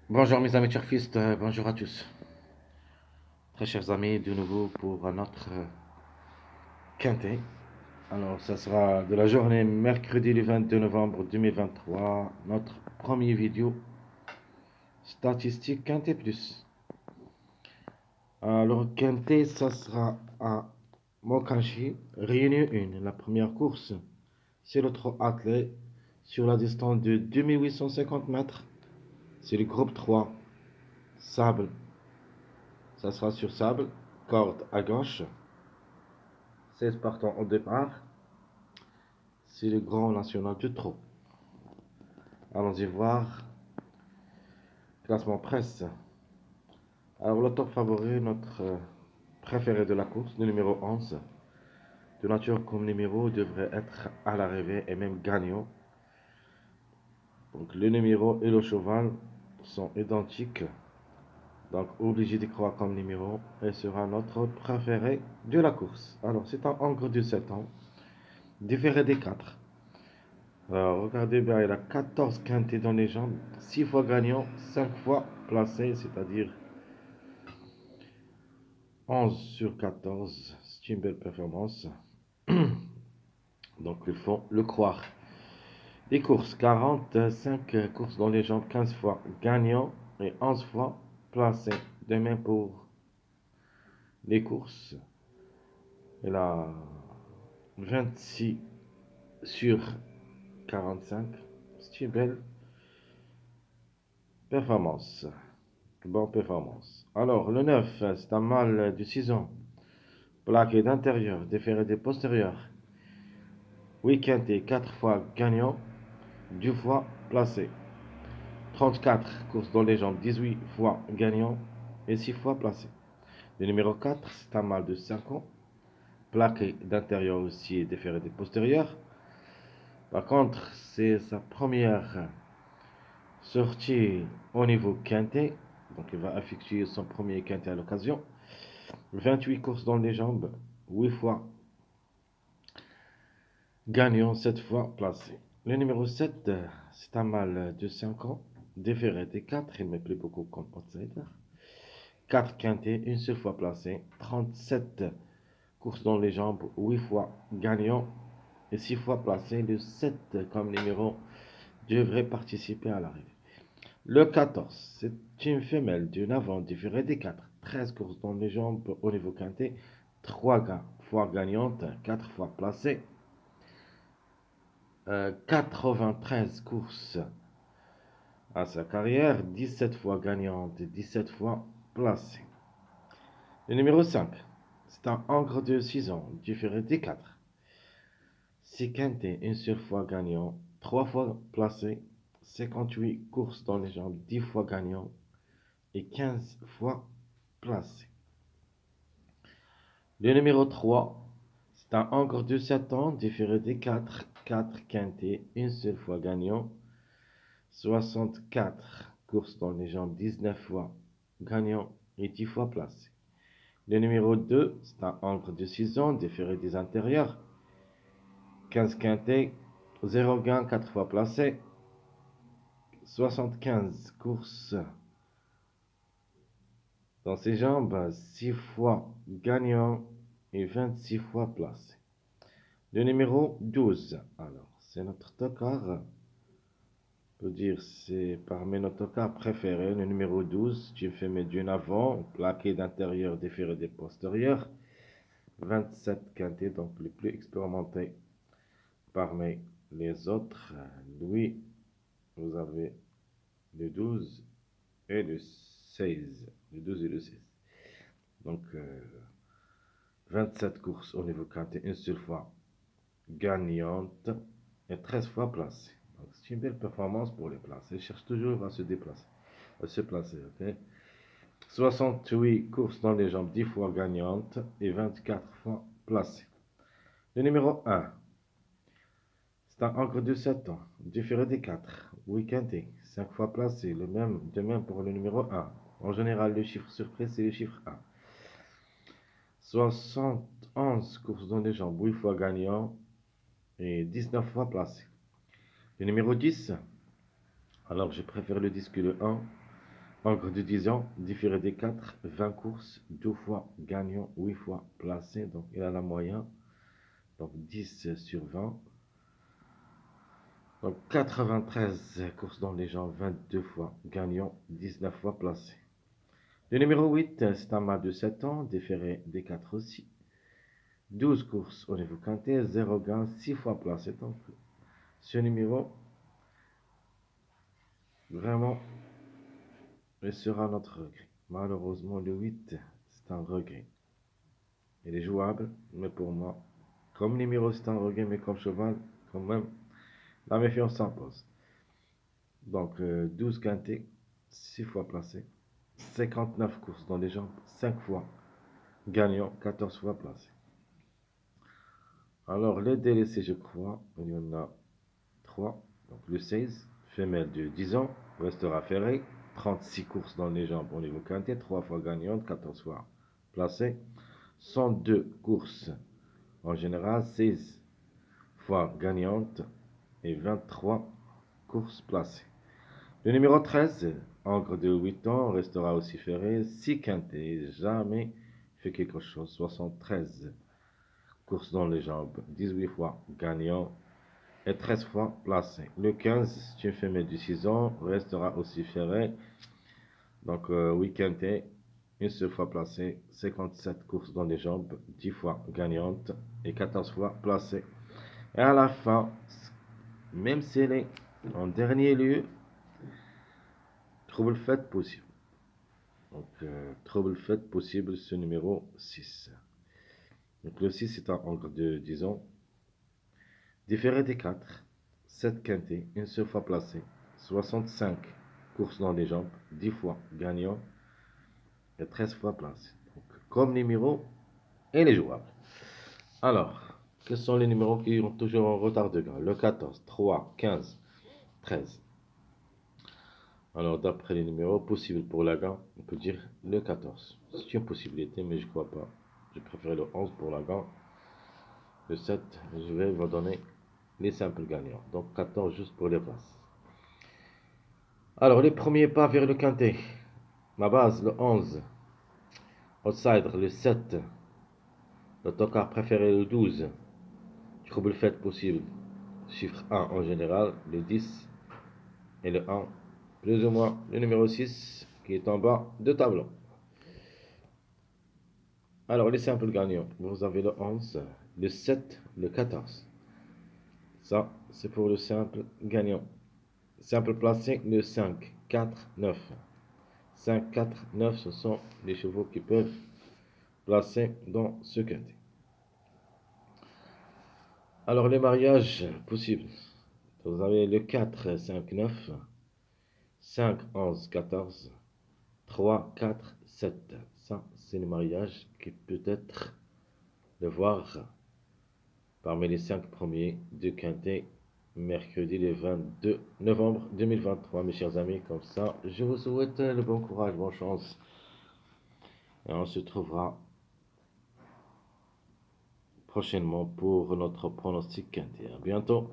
Bonjour mes amis turfistes, bonjour à tous. Très chers amis, de nouveau pour notre quintet. Alors, ça sera de la journée mercredi le 22 novembre 2023, notre premier vidéo statistique quintet plus. Alors, quintet, ça sera à Mokashi, réunion 1. La première course, c'est le trot attelé sur la distance de 2850 mètres. C'est le groupe 3, sable. Ça sera sur sable, corde à gauche. 16 partants au départ. C'est le grand national du trot. Allons-y voir. Classement presse. Alors, le top favori, notre préféré de la course, le numéro 11. De nature comme numéro, devrait être à l'arrivée et même gagnant. Donc, le numéro et le cheval sont identiques. Donc, obligé d'y croire comme numéro et sera notre préféré de la course. Alors, c'est un Hongre de 7 ans, différé des 4. Alors, regardez bien, il a 14 quintés dans les jambes, 6 fois gagnant, 5 fois placé, c'est-à-dire 11 sur 14. C'est une belle performance. Donc, il faut le croire. Les courses, 45 courses dans les jambes, 15 fois gagnant et 11 fois placé. De même pour les courses. Il a 26 sur 45. C'est une belle performance. Bonne performance. Alors, le 9, c'est un mâle de 6 ans. Plaqué d'intérieur, déféré des postérieurs. Week-end et 4 fois gagnant, 2 fois placé. 34 courses dans les jambes, 18 fois gagnant et 6 fois placé. Le numéro 4, c'est un mâle de 5 ans. Plaqué d'intérieur aussi et déféré des postérieurs. Par contre, c'est sa première sortie au niveau quintet. Donc, il va effectuer son premier quintet à l'occasion. 28 courses dans les jambes, 8 fois gagnant, 7 fois placé. Le numéro 7, c'est un mâle de 5 ans, déféré des 4, il me plaît beaucoup comme outsider. 4 quintés, une seule fois placé, 37 courses dans les jambes, 8 fois gagnant et 6 fois placé. Le 7 comme numéro devrait participer à l'arrivée. Le 14, c'est une femelle d'une avant différée des 4. 13 courses dans les jambes au niveau quintet, 3 fois gagnante, 4 fois placée. 93 courses à sa carrière, 17 fois gagnante et 17 fois placée. Le numéro 5, c'est un Hongre de 6 ans, différé des 4. 6 quintés, une seule fois gagnant, 3 fois placé, 58 courses dans les jambes, 10 fois gagnant et 15 fois placé. Le numéro 3, c'est un Hongre de 7 ans, différé des 4. 4 quintés, une seule fois gagnant, 64 courses dans les jambes, 19 fois gagnant et 10 fois placé. Le numéro 2, c'est un Hongre de 6 ans, déféré des intérieurs. 15 quintés, 0 gain, 4 fois placé. 75 courses dans ses jambes, 6 fois gagnant et 26 fois placé. Le numéro 12, alors, c'est notre tocard. Peut dire c'est parmi nos tocards préférés. Le numéro 12, tu fais d'une avant, plaqué d'intérieur, déféré des postérieurs. 27 quintés, donc le plus expérimenté parmi les autres. Lui, vous avez le 12 et le 16. Le 12 et le 16. Donc, 27 courses au niveau quintet, une seule fois gagnante et 13 fois placée. Donc, c'est une belle performance pour les places. Il cherche toujours à se déplacer, à se placer, ok? 68 courses dans les jambes, 10 fois gagnantes et 24 fois placées. Le numéro 1, c'est un Hongre de 7 ans, différé des 4, week-endé, 5 fois placé, de même pour le numéro 1. En général, le chiffre surprise, c'est le chiffre 1. 71 courses dans les jambes, 8 fois gagnant et 19 fois placé. Le numéro 10, alors je préfère le 10 que le 1. Encre de 10 ans, différé des 4, 20 courses, 2 fois gagnant, 8 fois placé. Donc il a la moyenne. Donc 10 sur 20. Donc 93 courses dans les jambes, 22 fois gagnant, 19 fois placé. Le numéro 8, c'est un mât de 7 ans, différé des 4 aussi. 12 courses au niveau quintet, 0 gain, 6 fois placé. Donc ce numéro, vraiment, il sera notre regret. Malheureusement, le 8, c'est un regret. Il est jouable, mais pour moi, comme numéro, c'est un regret, mais comme cheval, quand même, la méfiance s'impose. Donc 12 quintés, 6 fois placé. 59 courses dans les jambes, 5 fois gagnant, 14 fois placé. Alors, les délaissés, je crois, il y en a 3. Donc, le 16, femelle de 10 ans, restera ferré. 36 courses dans les jambes au niveau quintet, 3 fois gagnante, 14 fois placée. 102 courses en général, 16 fois gagnante et 23 courses placées. Le numéro 13, encre de 8 ans, restera aussi ferré. 6 quintés, jamais fait quelque chose. 73 courses dans les jambes, 18 fois gagnant et 13 fois placé. Le 15, c'est une femelle de 6 ans, restera aussi ferré. Donc, 8 quintés, une seule fois placé, 57 courses dans les jambes, 10 fois gagnante et 14 fois placée. Et à la fin, même si elle est en dernier lieu, trouble fait possible. Donc, trouble fait possible, ce numéro 6. Donc, le 6 est un encre de 10 ans. Différé des 4, 7 quintés, une seule fois placé, 65 courses dans les jambes, 10 fois gagnant et 13 fois placé. Donc, comme numéro, elle est jouable. Alors, quels sont les numéros qui ont toujours un retard de gain? Le 14, 3, 15, 13. Alors, d'après les numéros possibles pour la gain, on peut dire le 14. C'est une possibilité, mais je ne crois pas. Je préfère le 11 pour la gain. Le 7, je vais vous donner les simples gagnants. Donc 14 juste pour les places. Alors, les premiers pas vers le quintet. Ma base, le 11. Outsider, le 7. Le tocard préféré, le 12. Trouble fait possible. Chiffre 1 en général, le 10 et le 1. Plus ou moins le numéro 6 qui est en bas de tableau. Alors, les simples gagnants. Vous avez le 11, le 7, le 14. Ça, c'est pour le simple gagnant. Simple placé, le 5, 4, 9. 5, 4, 9, ce sont les chevaux qui peuvent placer dans ce quintet. Alors, les mariages possibles. Vous avez le 4, 5, 9, 5, 11, 14, 3, 4, 7. Ça, c'est le mariage qui peut être de voir parmi les 5 premiers de quintet mercredi le 22 novembre 2023, mes chers amis. Comme ça, je vous souhaite le bon courage, bonne chance. Et on se trouvera prochainement pour notre pronostic quintet. À bientôt.